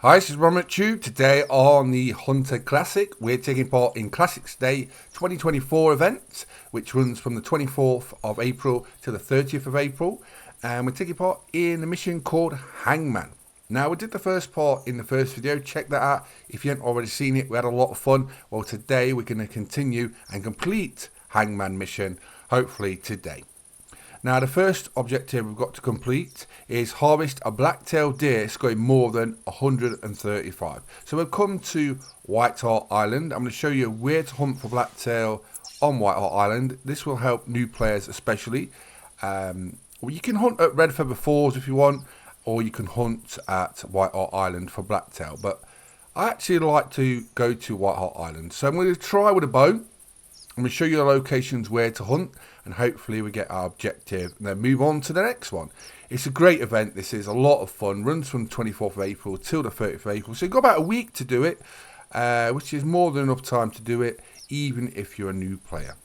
Hi, this is Tube. Today on the Hunter Classic, we're taking part in Classics Day 2024 event, which runs from the 24th of April to the 30th of April. And we're taking part in a mission called Hangman. Now, we did the first part in the first video. Check that out if you haven't already seen it. We had a lot of fun. Well, today we're going to continue and complete Hangman mission, hopefully today. Now, the first objective we've got to complete is harvest a blacktail deer scoring more than 135. So we've come to White Hart Island. I'm going to show you where to hunt for blacktail on White Hart Island. This will help new players especially. You can hunt at Red Feather Falls if you want, or you can hunt at White Hart Island for blacktail. But I actually like to go to White Hart Island. So I'm going to try with a bow. I'm going to show you the locations where to hunt, and hopefully we get our objective and then move on to the next one. It's a great event. This is a lot of fun. Runs from the 24th of April till the 30th of April. So you've got about a week to do it, which is more than enough time to do it, even if you're a new player.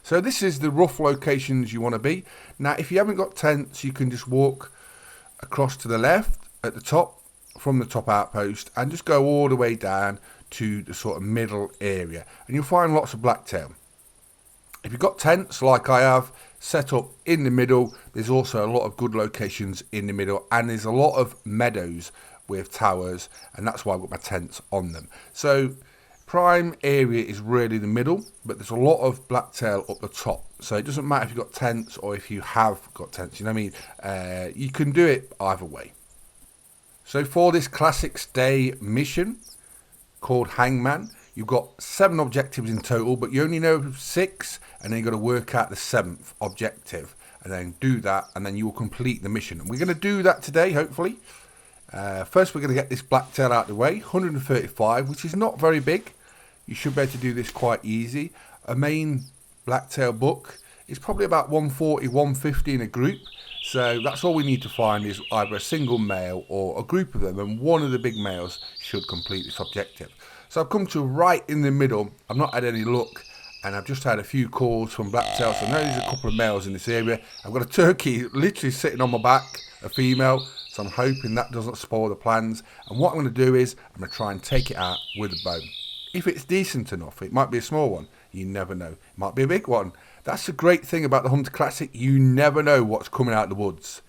So this is the rough locations you want to be. Now, if you haven't got tents, you can just walk across to the left at the top from the top outpost and just go all the way down to the sort of middle area, and you'll find lots of blacktail. If you've got tents like I have set up in the middle, there's also a lot of good locations in the middle, and there's a lot of meadows with towers, and that's why I've got my tents on them. So prime area is really the middle, but there's a lot of blacktail up the top, so it doesn't matter if you've got tents or if you have got tents, you know what I mean. You can do it either way. So for this Classics Day mission called Hangman, you've got 7 objectives in total, but you only know 6, and then you've got to work out the 7th objective and then do that, and then you will complete the mission. And we're going to do that today, hopefully. First, we're going to get this blacktail out of the way. 135, which is not very big. You should be able to do this quite easy. A main blacktail buck is probably about 140, 150 in a group. So that's all we need to find is either a single male or a group of them, and one of the big males should complete this objective. So I've come to right in the middle. I've not had any luck, and I've just had a few calls from blacktail. So I know there's a couple of males in this area. I've got a turkey literally sitting on my back, a female. So I'm hoping that doesn't spoil the plans. And what I'm going to do is I'm going to try and take it out with a bow. If it's decent enough, it might be a small one. You never know. It might be a big one. That's the great thing about the Hunter Classic. You never know what's coming out of the woods.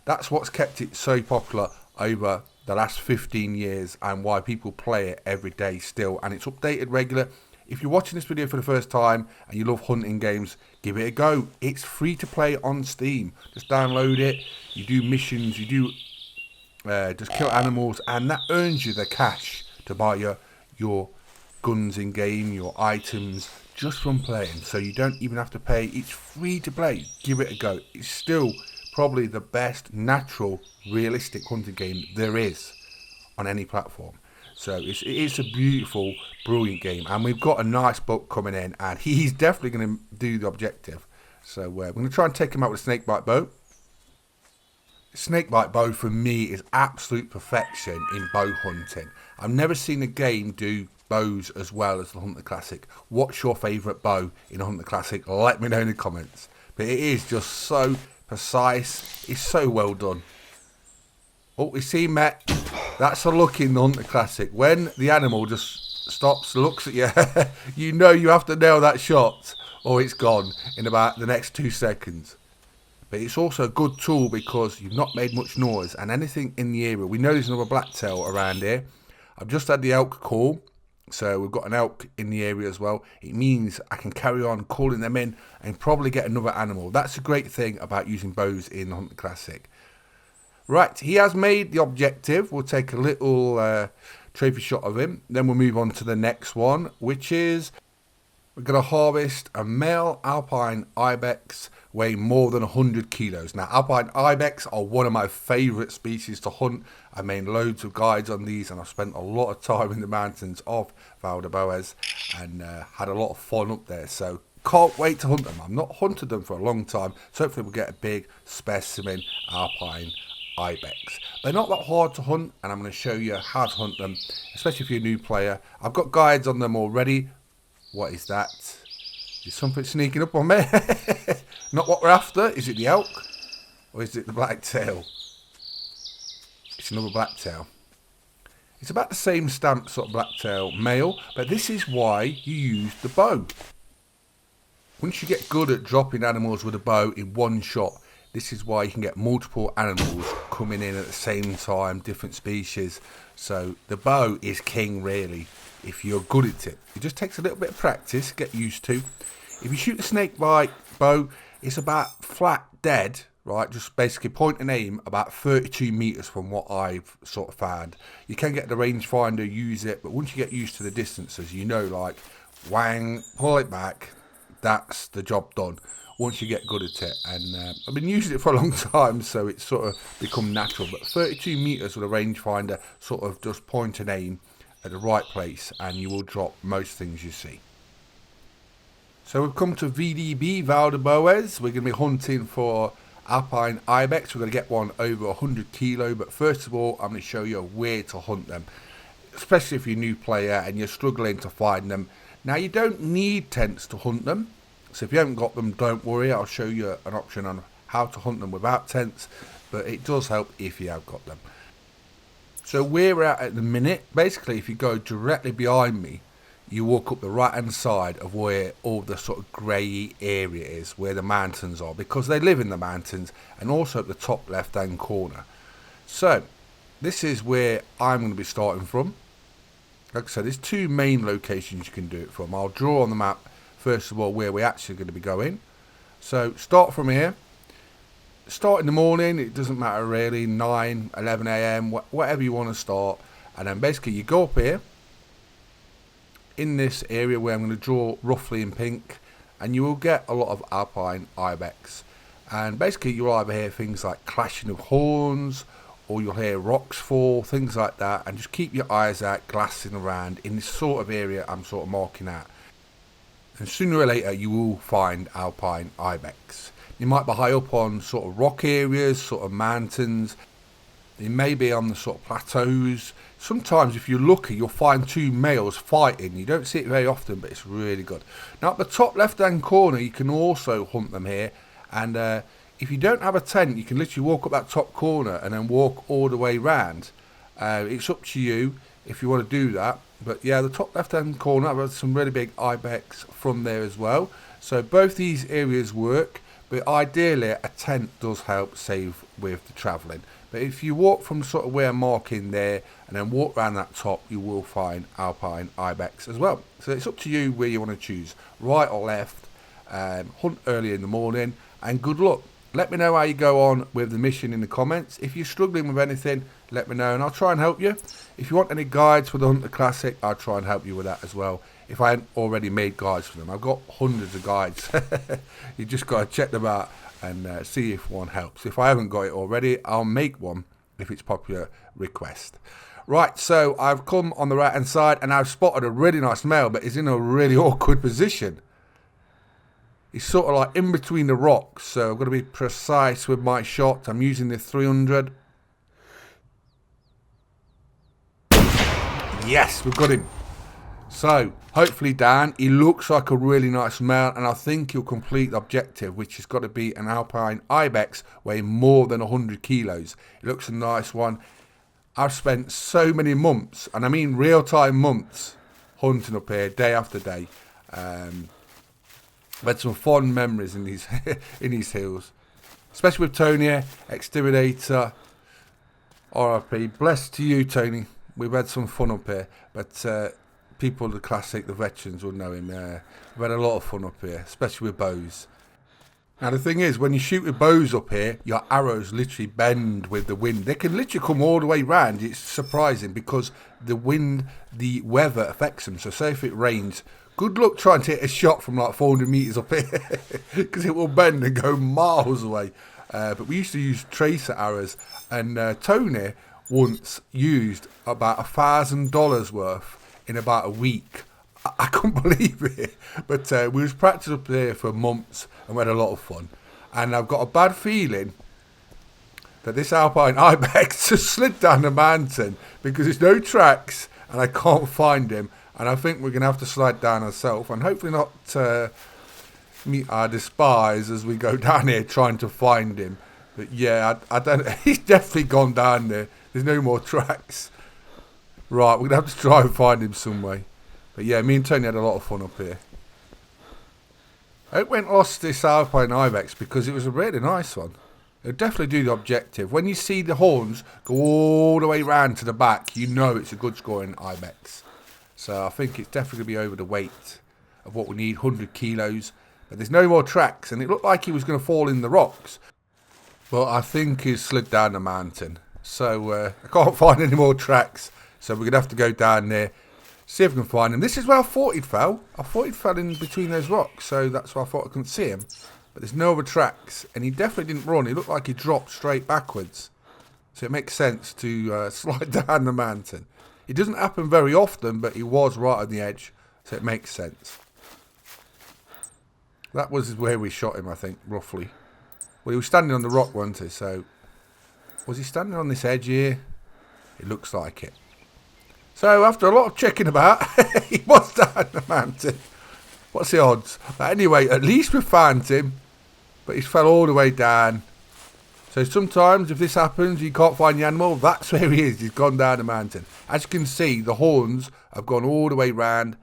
That's what's kept it so popular over the last 15 years and why people play it every day still. And it's updated regular. If you're watching this video for the first time and you love hunting games, give it a go. It's free to play on Steam. Just download it. You do missions. You do just kill animals, and that earns you the cash to buy your guns in game, your items, just from playing. So you don't even have to pay. It's free to play. Give it a go. It's still probably the best natural, realistic hunting game there is on any platform. So it's a beautiful, brilliant game, and we've got a nice buck coming in, and he's definitely going to do the objective. So we're going to try and take him out with a snakebite bow. Snakebite bow for me is absolute perfection in bow hunting. I've never seen a game do bows as well as the Hunter Classic. What's your favourite bow in the Hunter Classic? Let me know in the comments. But it is just so precise. It's so well done. Oh, we see Met. That's a look in the Hunter Classic. When the animal just stops, looks at you, you know you have to nail that shot or it's gone in about the next 2 seconds. But it's also a good tool because you've not made much noise, and anything in the area. We know there's another blacktail around here. I've just had the elk call. So we've got an elk in the area as well. It means I can carry on calling them in and probably get another animal. That's a great thing about using bows in the Hunter Classic. Right, he has made the objective. We'll take a little trophy shot of him. Then we'll move on to the next one, which is we're going to harvest a male Alpine Ibex weighing more than 100 kilos. Now, Alpine Ibex are one of my favourite species to hunt. I made loads of guides on these, and I've spent a lot of time in the mountains of Valdeboas and had a lot of fun up there. So can't wait to hunt them. I've not hunted them for a long time, so hopefully we'll get a big specimen Alpine Ibex. They're not that hard to hunt, and I'm going to show you how to hunt them, especially if you're a new player. I've got guides on them already. What is that? Is something sneaking up on me? Not what we're after. Is it the elk? Or is it the blacktail? It's another blacktail. It's about the same stamp sort of blacktail male, but this is why you use the bow. Once you get good at dropping animals with a bow in one shot, this is why you can get multiple animals coming in at the same time, different species. So the bow is king really, if you're good at it. It just takes a little bit of practice, get used to. If you shoot a snakebite bow, it's about flat dead, right? Just basically point and aim about 32 meters from what I've sort of found. You can get the rangefinder, use it, but once you get used to the distances, you know, like wang, pull it back, that's the job done once you get good at it. And I've been using it for a long time, so it's sort of become natural. But 32 meters with a rangefinder, sort of just point and aim at the right place, and you will drop most things you see. So we've come to VDB, Val de Boez. We're going to be hunting for Alpine Ibex. We're going to get one over 100 kilo, but first of all, I'm going to show you where to hunt them, especially if you're a new player and you're struggling to find them. Now, you don't need tents to hunt them, so if you haven't got them, don't worry. I'll show you an option on how to hunt them without tents, but it does help if you have got them. So where we're at the minute, basically if you go directly behind me, you walk up the right hand side of where all the sort of grey area is, where the mountains are, because they live in the mountains, and also at the top left hand corner. So this is where I'm going to be starting from. Like I said, there's two main locations you can do it from. I'll draw on the map first of all where we're actually going to be going. So start from here. Start in the morning, it doesn't matter really, 9, 11 a.m, whatever you want to start. And then basically you go up here, in this area where I'm going to draw roughly in pink, and you will get a lot of Alpine Ibex. And basically you'll either hear things like clashing of horns, or you'll hear rocks fall, things like that. And just keep your eyes out, glassing around in this sort of area I'm sort of marking out. And sooner or later you will find Alpine Ibex. You might be high up on sort of rock areas, sort of mountains. You may be on the sort of plateaus. Sometimes if you're lucky, you'll find two males fighting. You don't see it very often, but it's really good. Now at the top left hand corner, you can also hunt them here. And if you don't have a tent, you can literally walk up that top corner and then walk all the way round. It's up to you if you want to do that. But yeah, the top left hand corner, I've had some really big Ibex from there as well. So both these areas work. But ideally, a tent does help save with the travelling. But if you walk from sort of where I'm marking there and then walk around that top, you will find Alpine Ibex as well. So it's up to you where you want to choose, right or left. Hunt early in the morning, and good luck. Let me know how you go on with the mission in the comments. If you're struggling with anything, let me know and I'll try and help you. If you want any guides for the Hunter Classic, I'll try and help you with that as well, if I hadn't already made guides for them. I've got hundreds of guides. You just got to check them out and see if one helps. If I haven't got it already, I'll make one if it's popular request. Right, so I've come on the right hand side and I've spotted a really nice male, but he's in a really awkward position. He's sort of like in between the rocks, so I've got to be precise with my shot. I'm using the 300. Yes, we've got him. So, hopefully Dan, he looks like a really nice male, and I think he'll complete the objective, which has got to be an Alpine Ibex weighing more than 100 kilos. It looks a nice one. I've spent so many months, and I mean real-time months, hunting up here, day after day. I've had some fond memories in these in these hills, especially with Tony, Exterminator, RIP. Blessed to you, Tony. We've had some fun up here, but people of the classic, the veterans will know him. We've had a lot of fun up here, especially with bows. Now the thing is, when you shoot with bows up here, your arrows literally bend with the wind. They can literally come all the way round. It's surprising because the wind, the weather affects them. So say if it rains, good luck trying to hit a shot from like 400 metres up here because it will bend and go miles away. But we used to use tracer arrows, and Tony once used about $1,000 worth in about a week. I couldn't believe it. But we was practicing up there for months and we had a lot of fun. And I've got a bad feeling that this Alpine Ibex just slid down the mountain because there's no tracks and I can't find him. And I think we're going to have to slide down ourselves and hopefully not meet our despise as we go down here trying to find him. But yeah, I don't. He's definitely gone down there. There's no more tracks. Right, we're going to have to try and find him some way. But yeah, me and Tony had a lot of fun up here. I went lost this Alpine Ibex because it was a really nice one. It'll definitely do the objective. When you see the horns go all the way round to the back, you know it's a good scoring Ibex. So I think it's definitely going to be over the weight of what we need, 100 kilos. But there's no more tracks, and it looked like he was going to fall in the rocks. But I think he's slid down the mountain. So I can't find any more tracks. So we're going to have to go down there, see if we can find him. This is where I thought he'd fell. I thought he'd fell in between those rocks, so that's why I thought I couldn't see him. But there's no other tracks, and he definitely didn't run. He looked like he dropped straight backwards. So it makes sense to slide down the mountain. It doesn't happen very often, but he was right on the edge, so it makes sense. That was where we shot him, I think, roughly. Well, he was standing on the rock, wasn't he? So, was he standing on this edge here? It looks like it. So, after a lot of checking about, he was down the mountain. What's the odds? But anyway, at least we found him. But he fell all the way down. So sometimes if this happens, you can't find the animal, that's where he is. He's gone down the mountain. As you can see, the horns have gone all the way round.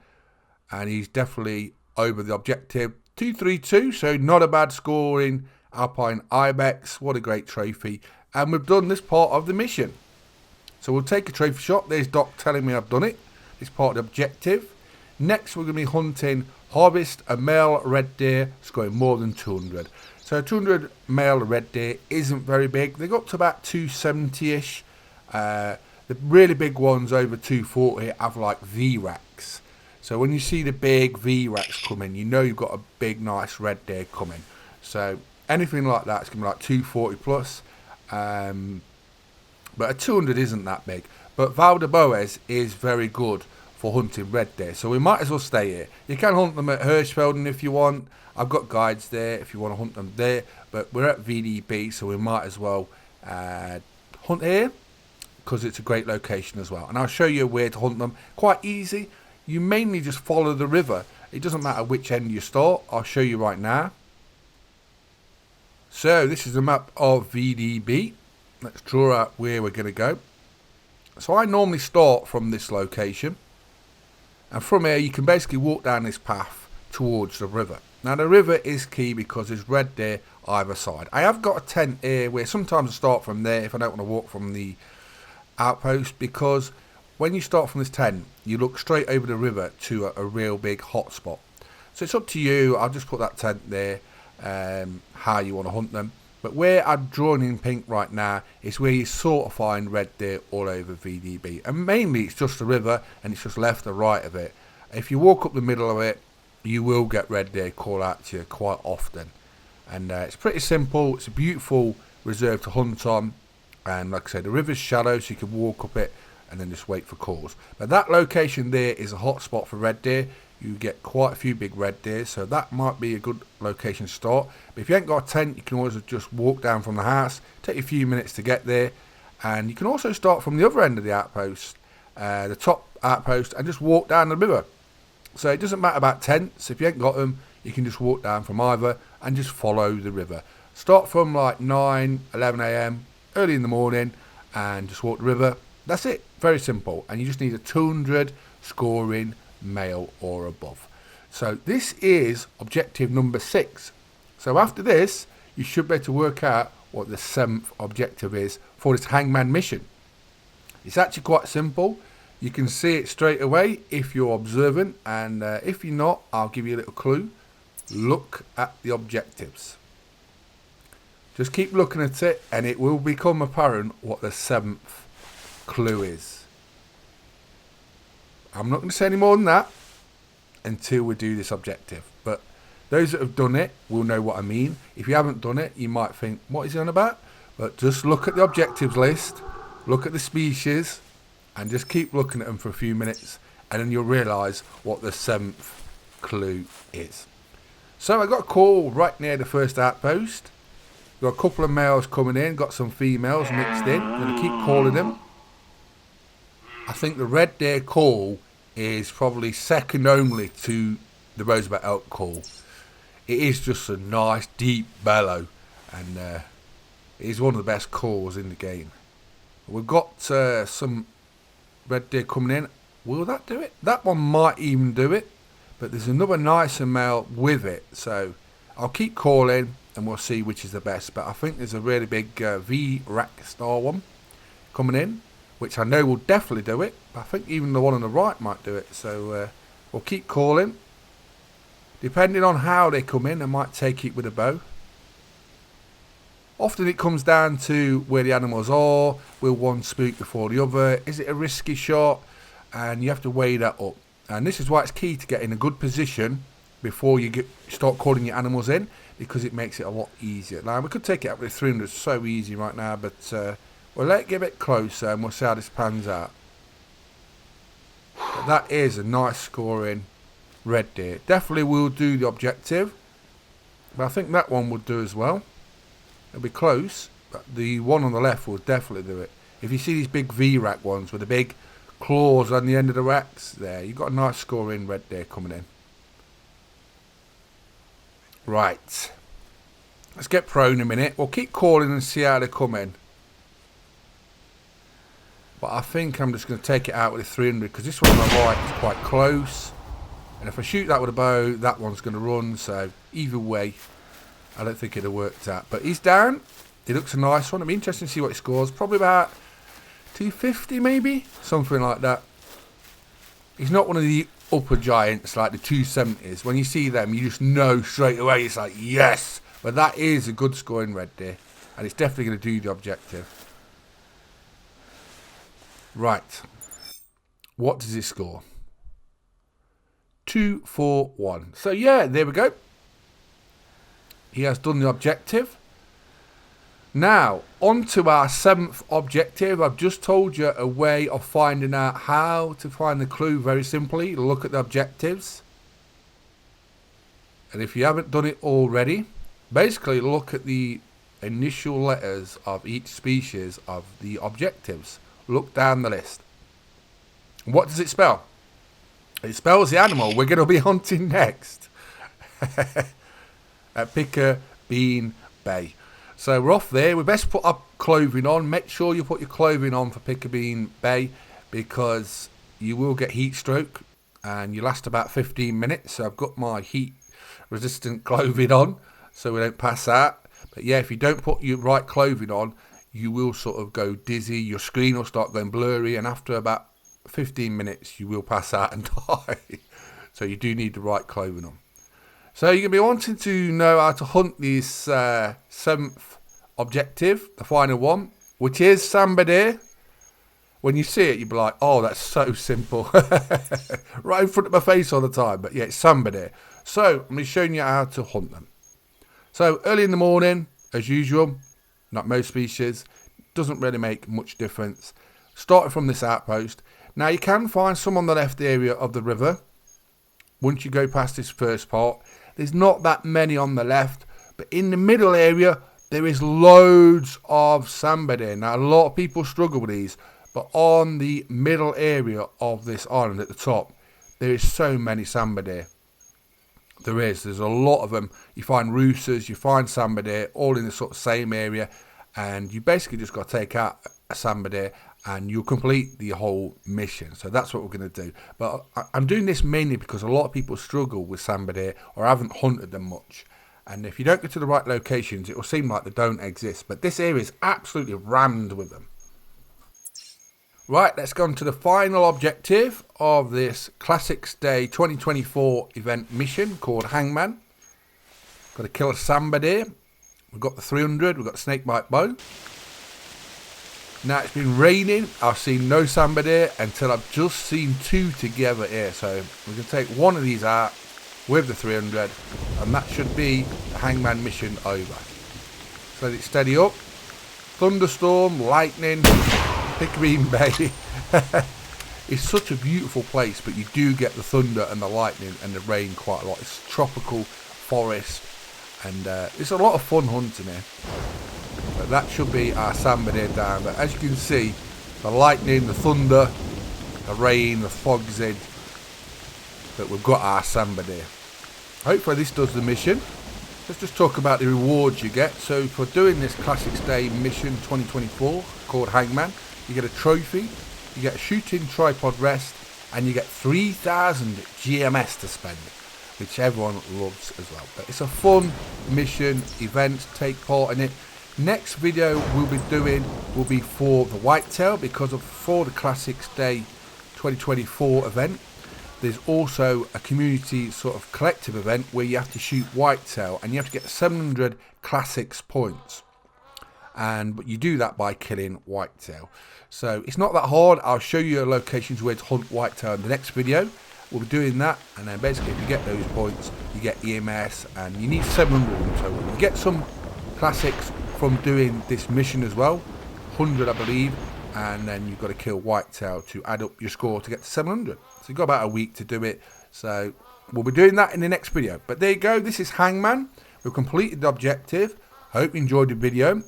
And he's definitely over the objective. 232, so not a bad scoring Alpine Ibex. What a great trophy. And we've done this part of the mission. So we'll take a trophy shot. There's Doc telling me I've done it. It's part of the objective. Next, we're going to be hunting harvest a male red deer, scoring more than 200. So 200 male red deer isn't very big. They got up to about 270-ish. The really big ones over 240 have like V-racks. So when you see the big V-racks coming, you know you've got a big, nice red deer coming. So anything like that is going to be like 240 plus. But a 200 isn't that big. But Val de Boes is very good for hunting red deer. So we might as well stay here. You can hunt them at Hirschfelden if you want. I've got guides there if you want to hunt them there. But we're at VDB, so we might as well hunt here because it's a great location as well. And I'll show you where to hunt them. Quite easy. You mainly just follow the river. It doesn't matter which end you start. I'll show you right now. So this is the map of VDB. Let's draw out where we're going to go. So I normally start from this location. And from here you can basically walk down this path towards the river. Now the river is key because there's red deer either side. I have got a tent here where sometimes I start from there if I don't want to walk from the outpost, because when you start from this tent you look straight over the river to a real big hot spot. So it's up to you. I'll just put that tent there, how you want to hunt them. But where I'm drawing in pink right now is where you sort of find red deer all over VDB. And mainly it's just the river and it's just left or right of it. If you walk up the middle of it, you will get red deer call out to you quite often. And it's pretty simple. It's a beautiful reserve to hunt on. And like I said, the river's shallow, so you can walk up it and then just wait for calls. But that location there is a hot spot for red deer. You get quite a few big red deer, so that might be a good location to start. But if you ain't got a tent, you can always just walk down from the house. Take a few minutes to get there. And you can also start from the other end of the outpost, the top outpost, and just walk down the river. So it doesn't matter about tents. If you ain't got them, you can just walk down from either and just follow the river. Start from like 9, 11 a.m, early in the morning, and just walk the river. That's it. Very simple. And you just need a 200 scoring male or above. So this is objective number 6. So after this, you should be able to work out what the 7th objective is for this Hangman mission. It's actually quite simple. You can see it straight away if you're observant, and if you're not, I'll give you a little clue. Look at the objectives. Just keep looking at it and it will become apparent what the 7th clue is. I'm not going to say any more than that until we do this objective. But those that have done it will know what I mean. If you haven't done it, you might think, what is he on about? But just look at the objectives list, look at the species, and just keep looking at them for a few minutes, and then you'll realise what the 7th clue is. So I got a call right near the first outpost. Got a couple of males coming in, got some females mixed in. I'm going to keep calling them. I think the red deer call is probably second only to the Roosevelt elk call. It is just a nice deep bellow, and it is one of the best calls in the game. We've got some red deer coming in. Will that do it? That one might even do it, but there's another nicer male with it. So I'll keep calling and we'll see which is the best. But I think there's a really big V-Rack star one coming in, which I know will definitely do it. I think even the one on the right might do it. So we'll keep calling. Depending on how they come in, I might take it with a bow. Often it comes down to where the animals are. Will one spook before the other? Is it a risky shot? And you have to weigh that up. And this is why it's key to get in a good position before you start calling your animals in, because it makes it a lot easier. Now, we could take it up with 300, so easy right now, but we'll let it get a bit closer and we'll see how this pans out. But that is a nice scoring red deer. Definitely will do the objective, but I think that one would do as well. It'll be close, but the one on the left will definitely do it. If you see these big V-Rack ones with the big claws on the end of the racks, there, you've got a nice scoring red deer coming in. Right. Let's get prone a minute. We'll keep calling and see how they come in. But I think I'm just going to take it out with a 300, because this one on the right is quite close. And if I shoot that with a bow, that one's going to run. So either way, I don't think it'd have worked out. But he's down. He looks a nice one. It'll be interesting to see what he scores. Probably about 250 maybe. Something like that. He's not one of the upper giants like the 270s. When you see them, you just know straight away. It's like, yes. But that is a good scoring red deer. And it's definitely going to do the objective. Right. What does it score? 241. So yeah, there we go. He has done the objective. Now, on to our 7th objective. I've just told you a way of finding out how to find the clue very simply. Look at the objectives. And if you haven't done it already, basically look at the initial letters of each species of the objectives. Look down the list. What does it spell? It spells the animal we're going to be hunting next. At Picker Bean Bay. So we're off there. We best put our clothing on. Make sure you put your clothing on for Picker Bean Bay, because you will get heat stroke and you last about 15 minutes. So I've got my heat resistant clothing on so we don't pass out. But yeah, if you don't put your right clothing on, you will sort of go dizzy. Your screen will start going blurry, and after about 15 minutes you will pass out and die. So you do need the right clothing on. So you're going to be wanting to know how to hunt this 7th objective, the final one, which is Sambar deer. When you see it, you'll be like, oh, that's so simple. Right in front of my face all the time. But yeah, it's Sambar deer. So I'm going to be showing you how to hunt them. So early in the morning, as usual, like most species, doesn't really make much difference. Starting from this outpost. Now you can find some on the left area of the river. Once you go past this first part, there's not that many on the left, but in the middle area there is loads of Sambar deer. Now a lot of people struggle with these, but on the middle area of this island at the top, there is so many Sambar deer. There's a lot of them. You find roosters, you find Sambar deer, all in the sort of same area, and you basically just got to take out a Sambar deer and you'll complete the whole mission. So that's what we're going to do. But I'm doing this mainly because a lot of people struggle with Sambar deer or haven't hunted them much. And if you don't go to the right locations, it will seem like they don't exist. But this area is absolutely rammed with them. Right, let's go on to the final objective of this Classics Day 2024 event mission called Hangman. Got to kill a Sambar deer. We've got the 300, we've got the snakebite bow. Now it's been raining, I've seen no Sambar deer until I've just seen 2 together here. So we can take one of these out with the 300 and that should be the Hangman mission over. So let it steady up. Thunderstorm, lightning, Picker Bean Bay. It's such a beautiful place, but you do get the thunder and the lightning and the rain quite a lot. It's tropical forest and it's a lot of fun hunting here. But that should be our Sambar deer down. But as you can see, the lightning, the thunder, the rain, the fog's in. But we've got our Sambar deer. Hopefully this does the mission. Let's just talk about the rewards you get. So for doing this Classics Day mission 2024 called Hangman, you get a trophy. you get a shooting tripod rest, and you get 3,000 GMS to spend, which everyone loves as well. But it's a fun mission event, take part in it. Next video we'll be doing will be for the whitetail, because for the Classics Day 2024 event. There's also a community sort of collective event where you have to shoot whitetail, and you have to get 700 Classics points. But you do that by killing whitetail. So it's not that hard. I'll show you locations where to hunt whitetail in the next video. We'll be doing that, and then basically if you get those points, you get EMS, and you need 700 in total. You get some Classics from doing this mission as well, 100 I believe, and then you've got to kill whitetail to add up your score to get to 700. So you've got about a week to do it. So we'll be doing that in the next video. But there you go, this is Hangman. We've completed the objective. Hope you enjoyed the video.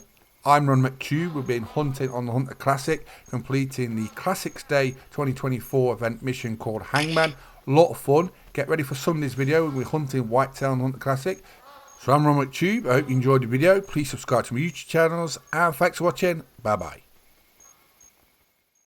I'm Ron McTube. We've been hunting on the Hunter Classic, completing the Classics Day 2024 event mission called Hangman. A lot of fun. Get ready for Sunday's video. We're hunting whitetail on the Hunter Classic. So I'm Ron McTube. I hope you enjoyed the video. Please subscribe to my YouTube channels, and thanks for watching. Bye bye.